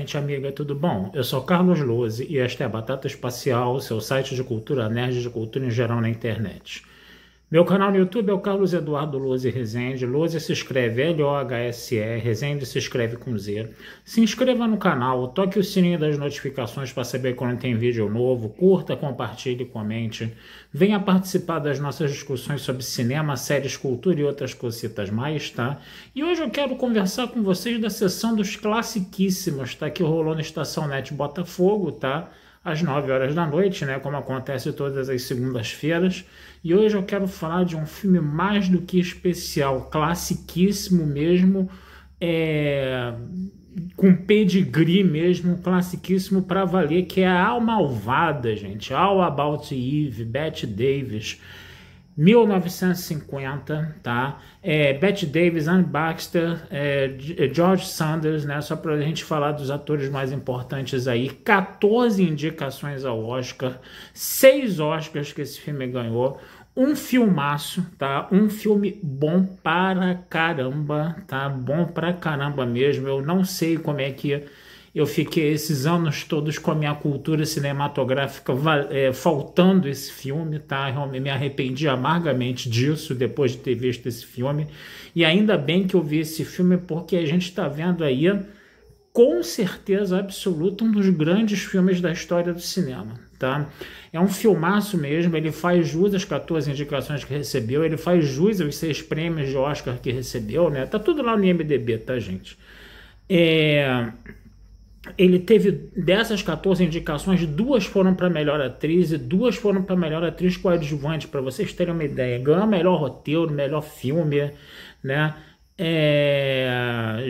gente amiga, tudo bom? Eu sou Carlos Lose e esta é a Batata Espacial, seu site de cultura nerd e de cultura em geral na internet. Meu canal no YouTube é o Carlos Eduardo Lose Rezende. Lose se escreve L-O-H-S-E, Rezende se escreve com Z. Se inscreva no canal, toque o sininho das notificações para saber quando tem vídeo novo, curta, compartilhe, comente. Venha participar das nossas discussões sobre cinema, séries, cultura e outras cositas mais, tá? E hoje eu quero conversar com vocês da sessão dos classiquíssimos, tá? Que rolou na Estação Net Botafogo, tá? Às 9 horas da noite, né, como acontece todas as segundas-feiras. E hoje eu quero falar de um filme mais do que especial, classiquíssimo mesmo, com pedigree mesmo, classiquíssimo para valer, que é A Malvada, gente. All About Eve, Bette Davis, 1950, tá? Bette Davis, Anne Baxter, George Sanders, né? Só para a gente falar dos atores mais importantes aí. 14 indicações ao Oscar, 6 Oscars que esse filme ganhou. Um filmaço, tá? Um filme bom para caramba, tá? Bom para caramba mesmo. Eu não sei como é que eu fiquei esses anos todos com a minha cultura cinematográfica faltando esse filme, tá? Eu me arrependi amargamente disso depois de ter visto esse filme. E ainda bem que eu vi esse filme, porque a gente está vendo aí, com certeza absoluta, um dos grandes filmes da história do cinema, tá? É um filmaço mesmo, ele faz jus às 14 indicações que recebeu, ele faz jus aos 6 prêmios de Oscar que recebeu, né? Tá tudo lá no IMDb, tá, gente? Ele teve, dessas 14 indicações, 2 foram para melhor atriz e 2 foram para melhor atriz coadjuvante, para vocês terem uma ideia. Ganhou melhor roteiro, melhor filme, né?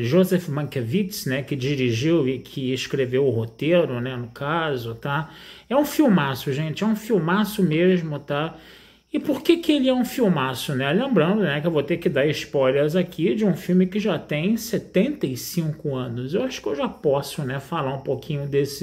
Joseph Mankiewicz, né, que dirigiu e que escreveu o roteiro, né, no caso, tá? É um filmaço, gente, é um filmaço mesmo, tá? E por que que ele é um filmaço, né? Lembrando, né, que eu vou ter que dar spoilers aqui de um filme que já tem 75 anos. Eu acho que eu já posso, né, falar um pouquinho das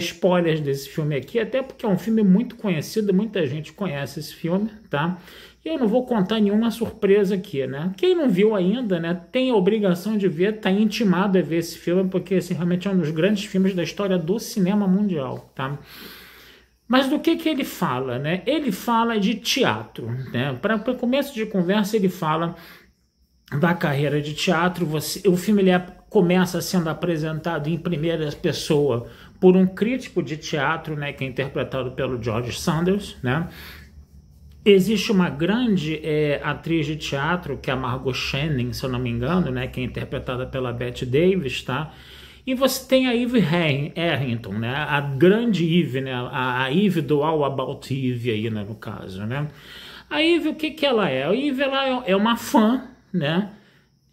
spoilers desse filme aqui, até porque é um filme muito conhecido, muita gente conhece esse filme, tá? E eu não vou contar nenhuma surpresa aqui, né? Quem não viu ainda, né, tem a obrigação de ver, tá intimado a ver esse filme, porque esse realmente é um dos grandes filmes da história do cinema mundial, tá? Mas do que ele fala, né? Ele fala de teatro, né? Para começo de conversa, ele fala da carreira de teatro. O filme começa sendo apresentado em primeira pessoa por um crítico de teatro, né? Que é interpretado pelo George Sanders, né? Existe uma grande atriz de teatro, que é a Margot Channing, se eu não me engano, né? Que é interpretada pela Bette Davis, tá? E você tem a Eve Arrington, né? A grande Eve, né? A Eve do All About Eve aí, né? No caso, né? A Eve, o que ela é? A Eve, ela é uma fã, né?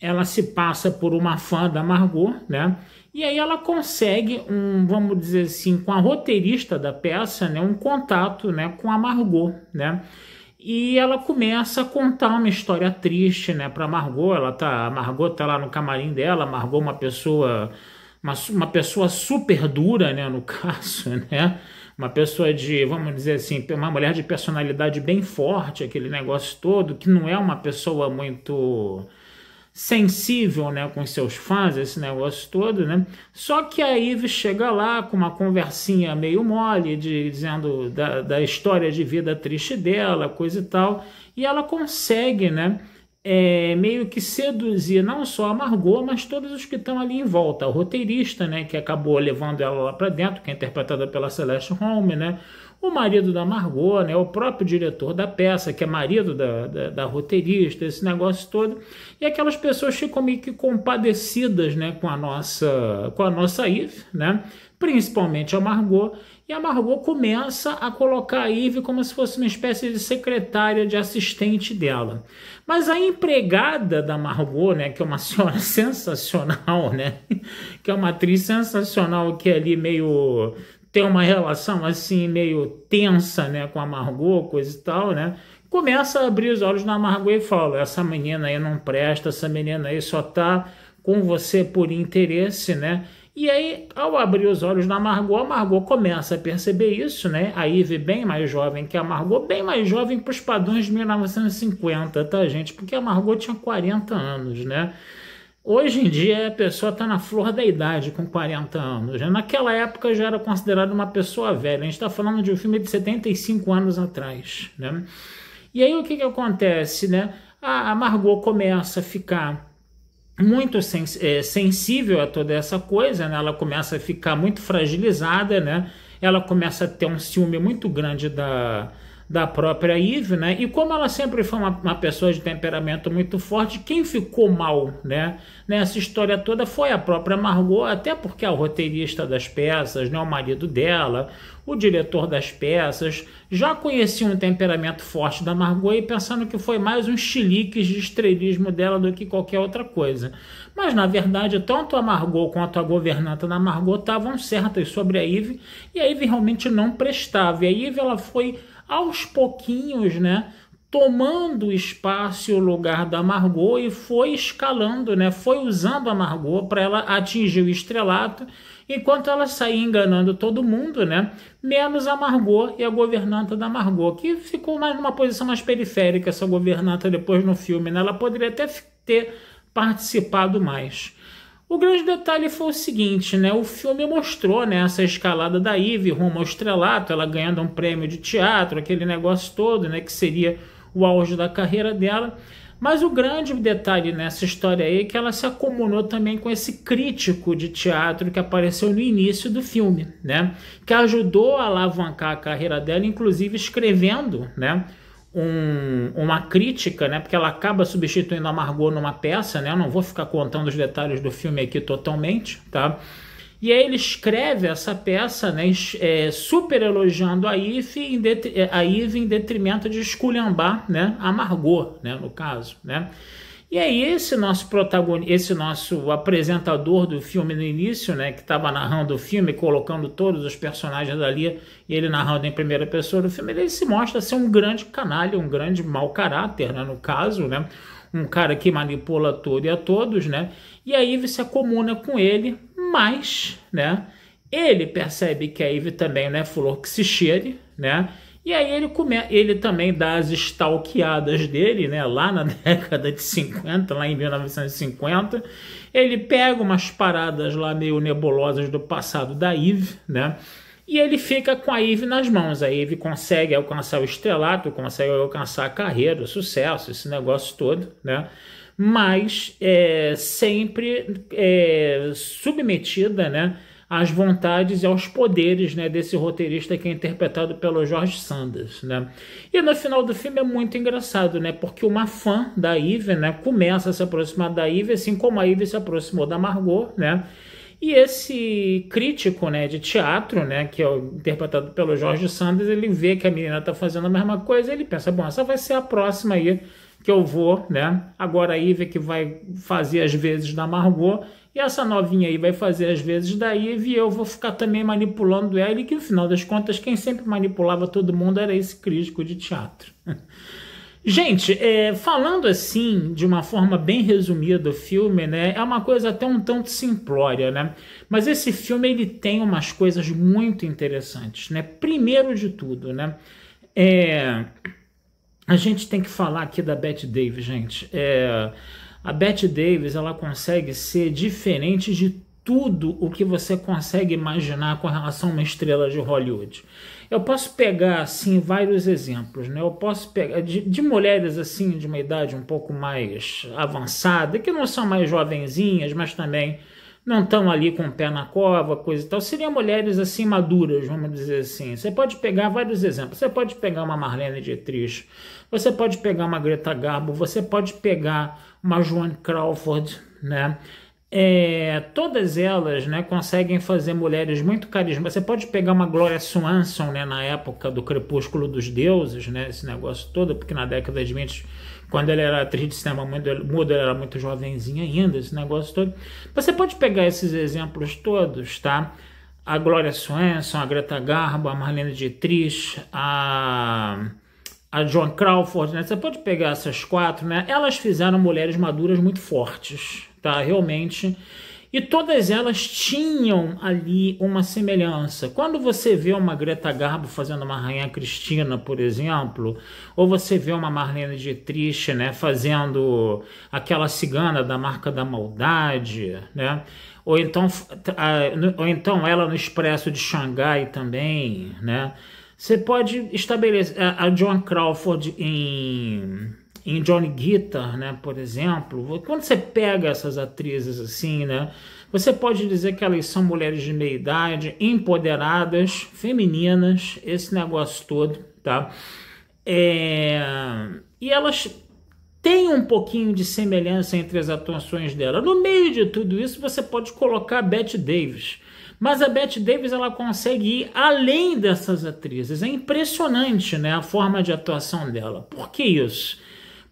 Ela se passa por uma fã da Margot, né? E aí ela consegue vamos dizer assim, com a roteirista da peça, né? Um contato, né? Com a Margot, né? E ela começa a contar uma história triste, né? Para Margot. A Margot tá lá no camarim dela. A Margot é uma pessoa super dura, né, no caso, né? Uma pessoa vamos dizer assim, uma mulher de personalidade bem forte, aquele negócio todo, que não é uma pessoa muito sensível, né, com seus fãs, esse negócio todo, né? Só que a Eve chega lá com uma conversinha meio mole, dizendo da história de vida triste dela, coisa e tal, e ela consegue, né, meio que seduzir não só a Margot, mas todos os que estão ali em volta. O roteirista, né, que acabou levando ela lá para dentro, que é interpretada pela Celeste Holm, né, o marido da Margot, né, o próprio diretor da peça, que é marido da roteirista, esse negócio todo. E aquelas pessoas ficam meio que compadecidas, né, com a nossa Eve, né, principalmente a Margot. E a Margot começa a colocar a Eve como se fosse uma espécie de secretária, de assistente dela. Mas a empregada da Margot, né, que é uma senhora sensacional, né, que é uma atriz sensacional, que é ali meio tem uma relação assim meio tensa, né, com a Margot, coisa e tal, né, começa a abrir os olhos na Margot e fala: essa menina aí não presta, essa menina aí só tá com você por interesse, né? E aí, ao abrir os olhos na Margot, a Margot começa a perceber isso, né? A Eve bem mais jovem que a Margot, bem mais jovem para os padrões de 1950, tá, gente? Porque a Margot tinha 40 anos, né? Hoje em dia a pessoa está na flor da idade, com 40 anos. Naquela época já era considerada uma pessoa velha. A gente está falando de um filme de 75 anos atrás, né? E aí o que acontece, né? A Margot começa a ficar muito sensível a toda essa coisa, né? Ela começa a ficar muito fragilizada, né? Ela começa a ter um ciúme muito grande da própria Eve, né? E como ela sempre foi uma pessoa de temperamento muito forte, quem ficou mal, né? Nessa história toda foi a própria Margot, até porque a roteirista das peças, né? O marido dela, o diretor das peças, já conhecia um temperamento forte da Margot e pensando que foi mais um chiliques de estrelismo dela do que qualquer outra coisa. Mas, na verdade, tanto a Margot quanto a governanta da Margot estavam certas sobre a Eve, e a Eve realmente não prestava. E a Eve, ela foi aos pouquinhos, né, tomando o espaço e o lugar da Margot e foi escalando, né, foi usando a Margot para ela atingir o estrelato, enquanto ela saía enganando todo mundo, né, menos a Margot e a governanta da Margot, que ficou mais numa posição mais periférica, essa governanta depois no filme, né, ela poderia até ter participado mais. O grande detalhe foi o seguinte, né? O filme mostrou, né, essa escalada da Eve rumo ao estrelato, ela ganhando um prêmio de teatro, aquele negócio todo, né, que seria o auge da carreira dela. Mas o grande detalhe nessa história aí é que ela se acomodou também com esse crítico de teatro que apareceu no início do filme, né? Que ajudou a alavancar a carreira dela, inclusive escrevendo, né, uma crítica, né? Porque ela acaba substituindo a Margot numa peça, né? Eu não vou ficar contando os detalhes do filme aqui totalmente, tá? E aí ele escreve essa peça, né? Super elogiando a Eve em detrimento de esculhambar, né? A Margot, né? No caso, né? E aí esse nosso protagonista, esse nosso apresentador do filme no início, né, que estava narrando o filme, colocando todos os personagens ali, e ele narrando em primeira pessoa do filme, ele se mostra ser um grande canalha, um grande mau caráter, né, no caso, né, um cara que manipula tudo e a todos, né, e a Eve se acomuna com ele, mas, né, ele percebe que a Eve também não é flor que se cheire, né, e aí ele também dá as stalkeadas dele, né, lá na década de 50, lá em 1950. Ele pega umas paradas lá meio nebulosas do passado da Eve, né, e ele fica com a Eve nas mãos. A Eve consegue alcançar o estrelato, consegue alcançar a carreira, o sucesso, esse negócio todo, né, mas sempre submetida, né, às vontades e aos poderes, né, desse roteirista que é interpretado pelo George Sanders, né? E no final do filme é muito engraçado, né, porque uma fã da Eve, né, começa a se aproximar da Eve, assim como a Eve se aproximou da Margot, né? E esse crítico, né, de teatro, né, que é interpretado pelo George Sanders, ele vê que a menina está fazendo a mesma coisa, ele pensa, bom, essa vai ser a próxima aí que eu vou, né? Agora a Eve que vai fazer as vezes da Margot, e essa novinha aí vai fazer as vezes da Eve, e eu vou ficar também manipulando ela, e que no final das contas quem sempre manipulava todo mundo era esse crítico de teatro. Gente, falando assim, de uma forma bem resumida o filme, né, é uma coisa até um tanto simplória, né, mas esse filme ele tem umas coisas muito interessantes, né, primeiro de tudo, né, a gente tem que falar aqui da Bette Davis, gente, a Bette Davis, ela consegue ser diferente de tudo o que você consegue imaginar com relação a uma estrela de Hollywood. Eu posso pegar, assim, vários exemplos, né? Eu posso pegar de mulheres, assim, de uma idade um pouco mais avançada, que não são mais jovenzinhas, mas também não estão ali com o pé na cova, coisa e tal. Seriam mulheres, assim, maduras, vamos dizer assim. Você pode pegar vários exemplos. Você pode pegar uma Marlene Dietrich, você pode pegar uma Greta Garbo, você pode pegar uma Joan Crawford, né? Todas elas, né, conseguem fazer mulheres muito carismáticas. Você pode pegar uma Gloria Swanson, né, na época do Crepúsculo dos Deuses, né, esse negócio todo, porque na década de 20, quando ela era atriz de cinema mudo, ela era muito jovenzinha ainda, esse negócio todo. Você pode pegar esses exemplos todos, tá? A Gloria Swanson, a Greta Garbo, a Marlene Dietrich, a Joan Crawford, né? Você pode pegar essas quatro, né? Elas fizeram mulheres maduras muito fortes, tá? Realmente. E todas elas tinham ali uma semelhança. Quando você vê uma Greta Garbo fazendo uma Rainha Cristina, por exemplo, ou você vê uma Marlene Dietrich, né, fazendo aquela cigana da Marca da Maldade, né, ou então ela no Expresso de Xangai também, né, você pode estabelecer a Joan Crawford em Johnny Guitar, né, por exemplo. Quando você pega essas atrizes assim, né, você pode dizer que elas são mulheres de meia idade, empoderadas, femininas, esse negócio todo, tá? E elas têm um pouquinho de semelhança entre as atuações dela. No meio de tudo isso, você pode colocar a Bette Davis. Mas a Bette Davis, ela consegue ir além dessas atrizes. É impressionante, né, a forma de atuação dela. Por que isso?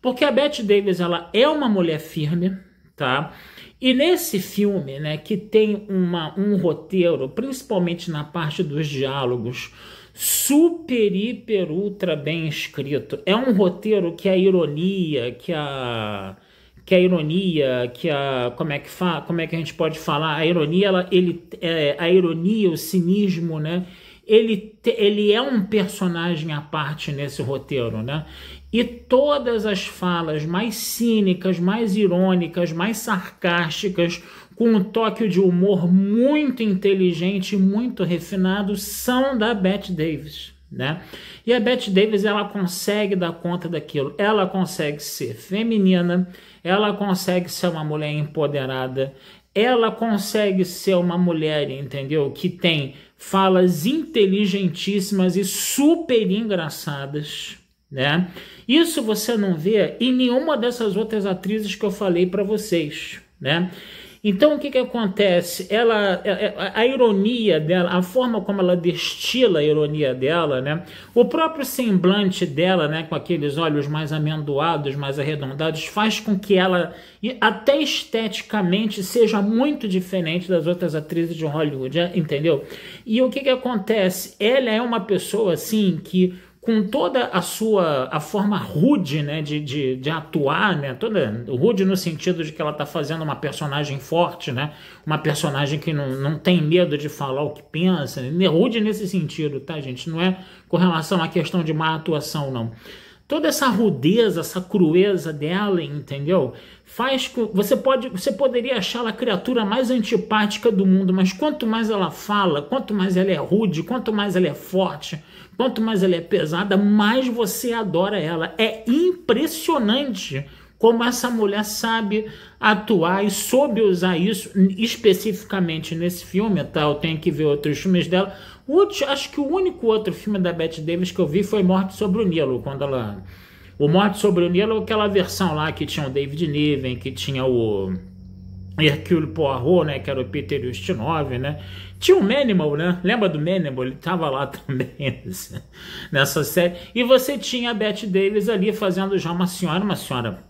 Porque a Bette Davis, ela é uma mulher firme, tá? E nesse filme, né, que tem um roteiro, principalmente na parte dos diálogos, super, hiper, ultra bem escrito. É um roteiro que a ironia, como é que a gente pode falar? A ironia, a ironia, o cinismo, né? Ele é um personagem à parte nesse roteiro, né? E todas as falas mais cínicas, mais irônicas, mais sarcásticas, com um toque de humor muito inteligente e muito refinado, são da Bette Davis, né? E a Bette Davis, ela consegue dar conta daquilo. Ela consegue ser feminina, ela consegue ser uma mulher empoderada, ela consegue ser uma mulher, entendeu? Que tem falas inteligentíssimas e super engraçadas, né? Isso você não vê em nenhuma dessas outras atrizes que eu falei para vocês, né? Então o que acontece? A ironia dela, a forma como ela destila a ironia dela, né? O próprio semblante dela, né, com aqueles olhos mais amendoados, mais arredondados, faz com que ela, até esteticamente, seja muito diferente das outras atrizes de Hollywood, entendeu? E o que acontece? Ela é uma pessoa assim que, com toda a forma rude, né, de atuar, né, toda rude no sentido de que ela está fazendo uma personagem forte, né, uma personagem que não tem medo de falar o que pensa, né, rude nesse sentido, tá, gente? Não é com relação à questão de má atuação, não. Toda essa rudeza, essa crueza dela, entendeu? Faz que você poderia achá-la a criatura mais antipática do mundo, mas quanto mais ela fala, quanto mais ela é rude, quanto mais ela é forte, quanto mais ela é pesada, mais você adora ela. É impressionante como essa mulher sabe atuar e soube usar isso especificamente nesse filme, tá? Eu tenho que ver outros filmes dela. Acho que o único outro filme da Bette Davis que eu vi foi Morte sobre o Nilo, o Morte sobre o Nilo, aquela versão lá que tinha o David Niven, que tinha o Hercule Poirot, né, que era o Peter Ustinov, né? Tinha o Manimal, né? Lembra do Manimal? Ele tava lá também nessa série. E você tinha a Bette Davis ali fazendo já uma senhora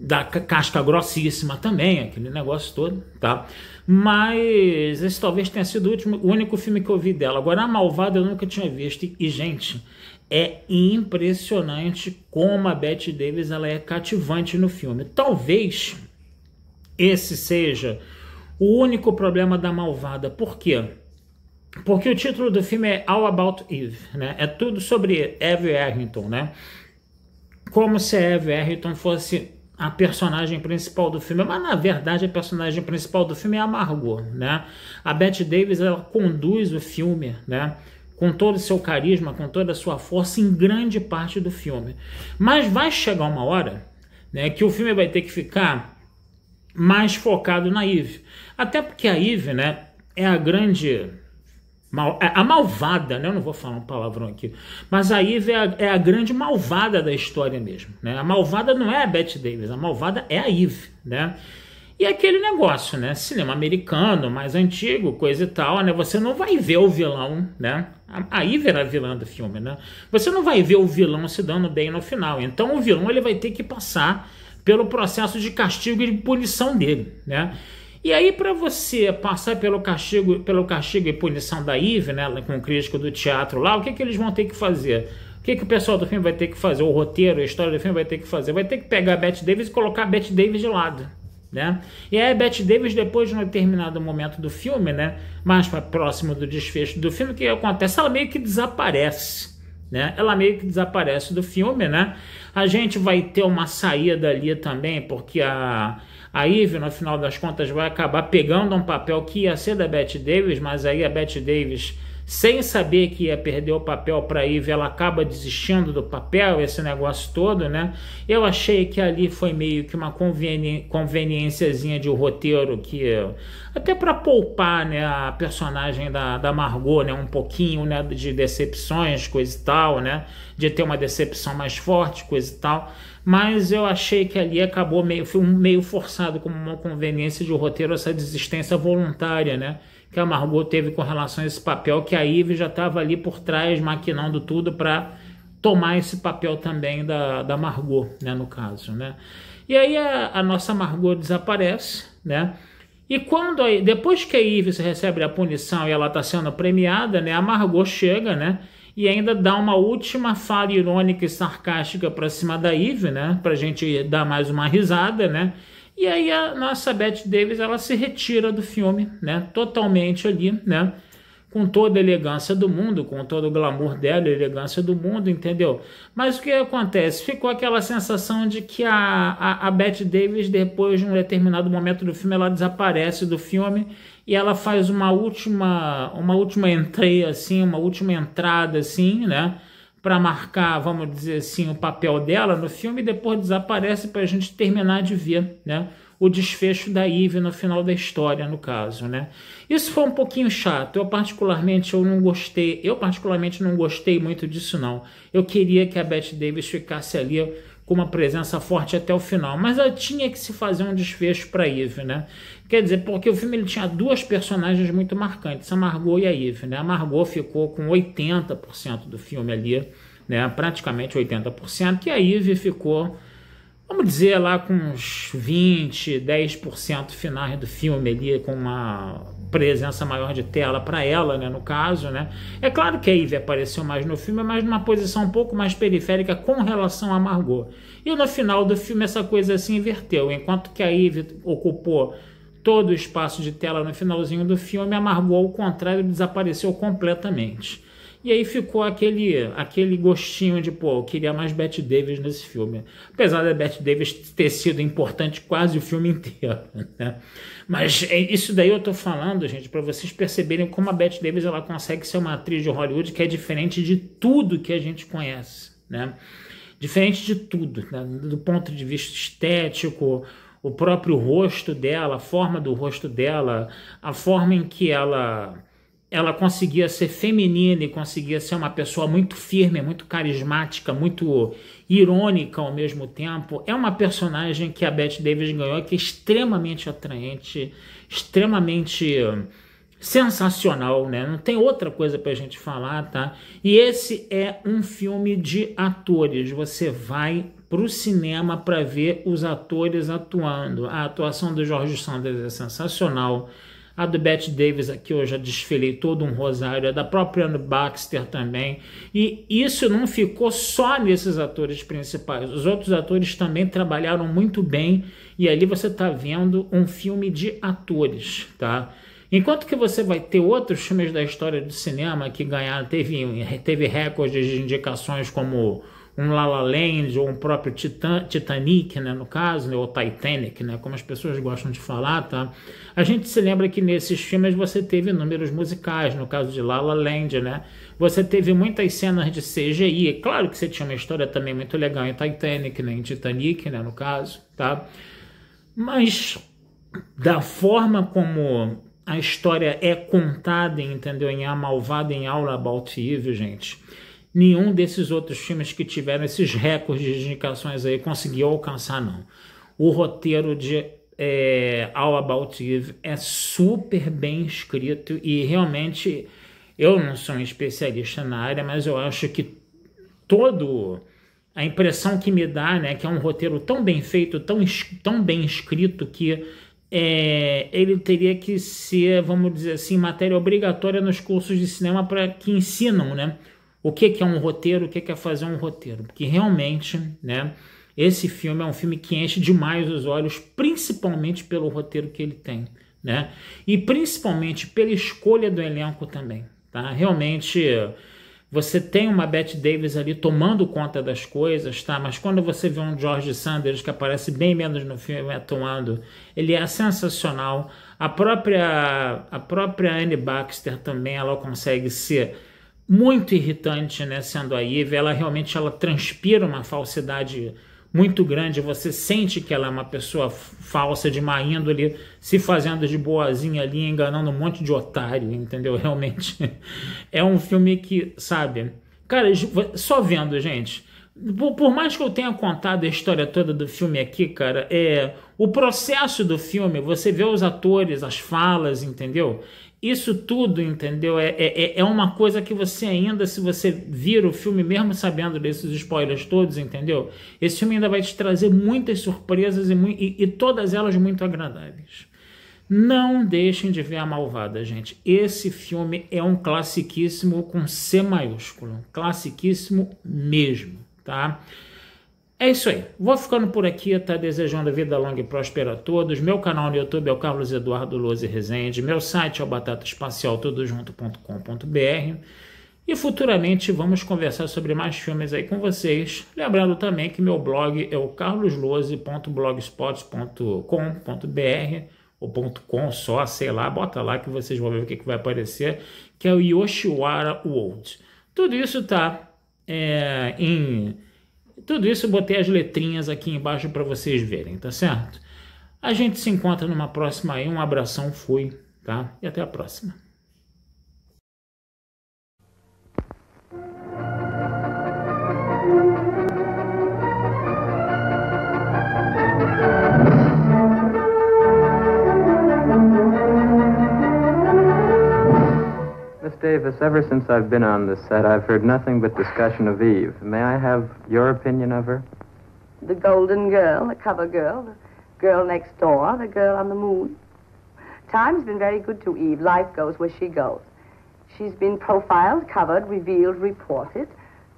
da casca grossíssima também, aquele negócio todo, tá? Mas esse talvez tenha sido o único filme que eu vi dela. Agora, A Malvada eu nunca tinha visto. E gente, é impressionante como a Bette Davis ela é cativante no filme. Talvez esse seja o único problema da Malvada. Por quê? Porque o título do filme é All About Eve, né? É tudo sobre Eve Arrington, né? Como se a Eve Arrington fosse a personagem principal do filme, mas na verdade a personagem principal do filme é a Margot, né? A Bette Davis, ela conduz o filme, né, com todo o seu carisma, com toda a sua força em grande parte do filme. Mas vai chegar uma hora, né, que o filme vai ter que ficar mais focado na Eve. Até porque a Eve, né, é a grande... a malvada, né? Eu não vou falar um palavrão aqui, mas a Eve é a grande malvada da história mesmo, né? A malvada não é a Bette Davis, a malvada é a Eve, né? E aquele negócio, né? Cinema americano, mais antigo, coisa e tal, né? Você não vai ver o vilão, né? A Eve era a vilã do filme, né? Você não vai ver o vilão se dando bem no final. Então o vilão ele vai ter que passar pelo processo de castigo e de punição dele, né? E aí, para você passar pelo castigo e punição da Eve, né, com o crítico do teatro lá, o que eles vão ter que fazer? O que o pessoal do filme vai ter que fazer? O roteiro, a história do filme vai ter que fazer? Vai ter que pegar a Bette Davis e colocar a Bette Davis de lado, né? E aí a Bette Davis, depois de um determinado momento do filme, né, mais para próximo do desfecho do filme, o que acontece? Ela meio que desaparece, né? Ela meio que desaparece do filme, né? A gente vai ter uma saída ali também, porque a Eve, no final das contas, vai acabar pegando um papel que ia ser da Bette Davis, mas aí a Bette Davis, sem saber que ia perder o papel para a Eve, ela acaba desistindo do papel, esse negócio todo, né? Eu achei que ali foi meio que uma conveniênciazinha de roteiro, que até para poupar, né, a personagem da Margot, né, um pouquinho, né, de decepções, coisa e tal, né, de ter uma decepção mais forte, coisa e tal, mas eu achei que ali acabou meio forçado, como uma conveniência de roteiro, essa desistência voluntária, né, que a Margot teve com relação a esse papel, que a Eve já estava ali por trás, maquinando tudo para tomar esse papel também da Margot, né, no caso, né. E aí a nossa Margot desaparece, né, e depois que a Eve recebe a punição e ela está sendo premiada, né, a Margot chega, né, e ainda dá uma última fala irônica e sarcástica para cima da Eve, né, para a gente dar mais uma risada, né. E aí a nossa Bette Davis, ela se retira do filme, né, totalmente ali, né, com toda a elegância do mundo, com todo o glamour dela, a elegância do mundo, entendeu? Mas o que acontece? Ficou aquela sensação de que a Bette Davis, depois de um determinado momento do filme, ela desaparece do filme e ela faz uma última entreia, assim, uma última entrada, assim, né, para marcar, vamos dizer assim, o papel dela no filme, e depois desaparece para a gente terminar de ver, né, o desfecho da Eve no final da história, no caso, né. Isso foi um pouquinho chato. Eu particularmente não gostei muito disso, não. Eu queria que a Bette Davis ficasse ali com uma presença forte até o final, mas ela tinha que se fazer um desfecho para Eve, né? Quer dizer, porque o filme ele tinha duas personagens muito marcantes, a Margot e a Eve, né? A Margot ficou com 80% do filme ali, né? Praticamente 80%, e a Eve ficou, vamos dizer, lá com uns 20, 10% finais do filme ali, com uma presença maior de tela para ela, né, no caso, né. É claro que a Eve apareceu mais no filme, mas numa posição um pouco mais periférica com relação a Margot. E no final do filme essa coisa se inverteu. Enquanto que a Eve ocupou todo o espaço de tela no finalzinho do filme, a Margot, ao contrário, desapareceu completamente. E aí ficou aquele gostinho de, pô, eu queria mais Bette Davis nesse filme. Apesar da Bette Davis ter sido importante quase o filme inteiro, né? Mas isso daí eu tô falando, gente, para vocês perceberem como a Bette Davis ela consegue ser uma atriz de Hollywood que é diferente de tudo que a gente conhece, né? Diferente de tudo, né? Do ponto de vista estético, o próprio rosto dela, a forma do rosto dela, a forma em que ela conseguia ser feminina e conseguia ser uma pessoa muito firme, muito carismática, muito irônica ao mesmo tempo. É uma personagem que a Bette Davis ganhou, que é extremamente atraente, extremamente sensacional, né? Não tem outra coisa pra gente falar, tá? E esse é um filme de atores. Você vai pro cinema para ver os atores atuando. A atuação do George Sanders é sensacional. A do Bette Davis aqui eu já desfilei todo um rosário, a da própria Anne Baxter também, e isso não ficou só nesses atores principais, os outros atores também trabalharam muito bem, e ali você está vendo um filme de atores, tá? Enquanto que você vai ter outros filmes da história do cinema que ganharam, teve recordes de indicações como um La La Land ou um próprio Titanic, né, no caso, né, ou Titanic, né, como as pessoas gostam de falar, tá? A gente se lembra que nesses filmes você teve números musicais, no caso de La La Land, né? Você teve muitas cenas de CGI, claro que você tinha uma história também muito legal em Titanic, né, em Titanic, né, no caso, tá? Mas da forma como a história é contada, entendeu, em A Malvada em All About Eve, gente, nenhum desses outros filmes que tiveram esses recordes de indicações aí conseguiu alcançar, não. O roteiro de All About Eve é super bem escrito e realmente eu não sou um especialista na área, mas eu acho que a impressão que me dá, né, que é um roteiro tão bem feito, tão bem escrito que ele teria que ser, vamos dizer assim, matéria obrigatória nos cursos de cinema para que ensinam, né, o que é um roteiro, o que é fazer um roteiro, porque realmente, né, Esse filme é um filme que enche demais os olhos, principalmente pelo roteiro que ele tem, né? E principalmente pela escolha do elenco também, tá? Realmente você tem uma Bette Davis ali tomando conta das coisas, tá? Mas quando você vê um George Sanders, que aparece bem menos no filme atuando, ele é sensacional. A própria Annie Baxter também, ela consegue ser muito irritante, né? Sendo a Eve, ela realmente transpira uma falsidade muito grande, você sente que ela é uma pessoa falsa, de má índole, se fazendo de boazinha ali, enganando um monte de otário, entendeu? Realmente é um filme que, sabe... Cara, só vendo, gente, por mais que eu tenha contado a história toda do filme aqui, cara, o processo do filme, você vê os atores, as falas, entendeu? Isso tudo, entendeu? É uma coisa que você ainda, se você vira o filme, mesmo sabendo desses spoilers todos, entendeu? Esse filme ainda vai te trazer muitas surpresas e todas elas muito agradáveis. Não deixem de ver A Malvada, gente. Esse filme é um classiquíssimo com C maiúsculo. Classiquíssimo mesmo, tá? É isso aí. Vou ficando por aqui, tá? Desejando vida longa e próspera a todos. Meu canal no YouTube é o Carlos Eduardo Lose Rezende. Meu site é o batataespacialtodojunto.com.br. E futuramente vamos conversar sobre mais filmes aí com vocês. Lembrando também que meu blog é o carloslose.blogspot.com.br ou .com só, sei lá, bota lá que vocês vão ver o que vai aparecer, que é o Yoshiwara World. Tudo isso tá Tudo isso eu botei as letrinhas aqui embaixo para vocês verem, tá certo? A gente se encontra numa próxima aí. Um abração, fui, tá? E até a próxima. Miss Davis, ever since I've been on this set, I've heard nothing but discussion of Eve. May I have your opinion of her? The golden girl, the cover girl, the girl next door, the girl on the moon. Time's been very good to Eve. Life goes where she goes. She's been profiled, covered, revealed, reported.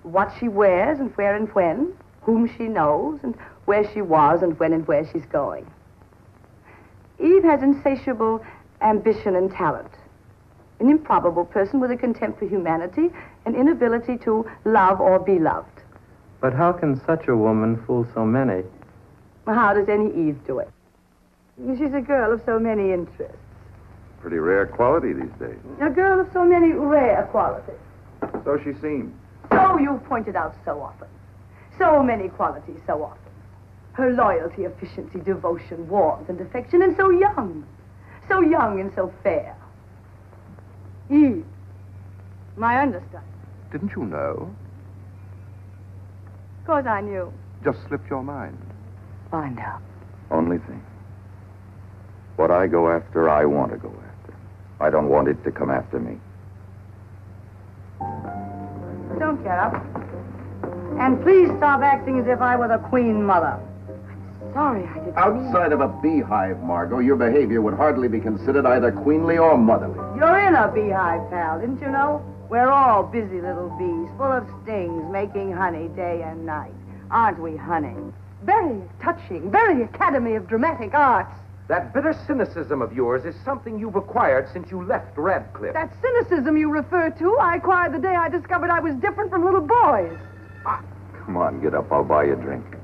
What she wears and where and when, whom she knows and where she was and when and where she's going. Eve has insatiable ambition and talent. An improbable person with a contempt for humanity, an inability to love or be loved. But how can such a woman fool so many? How does any Eve do it? She's a girl of so many interests. Pretty rare quality these days. A girl of so many rare qualities. So she seems. So you've pointed out so often. So many qualities so often. Her loyalty, efficiency, devotion, warmth, and affection, and so young. So young and so fair. Eve, my understudy. Didn't you know? Of course I knew. Just slipped your mind. Find out. Only thing. What I go after, I want to go after. I don't want it to come after me. Don't get up. And please stop acting as if I were the Queen Mother. I'm sorry, I didn't mean... Outside of a beehive, Margot, your behavior would hardly be considered either queenly or motherly. You're in a beehive, pal, didn't you know? We're all busy little bees, full of stings, making honey day and night. Aren't we, honey? Very touching, very Academy of Dramatic Arts. That bitter cynicism of yours is something you've acquired since you left Radcliffe. That cynicism you refer to, I acquired the day I discovered I was different from little boys. Come on, get up. I'll buy you a drink.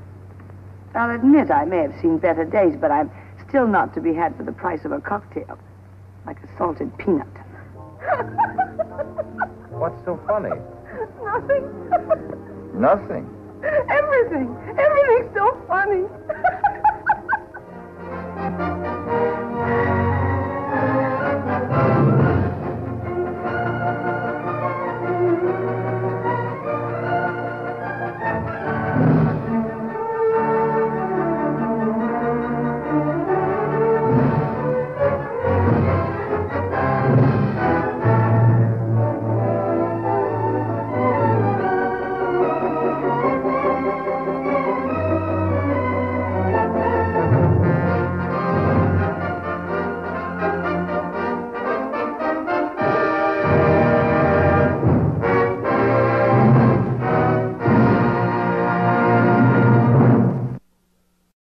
I'll admit I may have seen better days, but I'm still not to be had for the price of a cocktail. Like a salted peanut. What's so funny? Nothing. Nothing. Everything. Everything's so funny.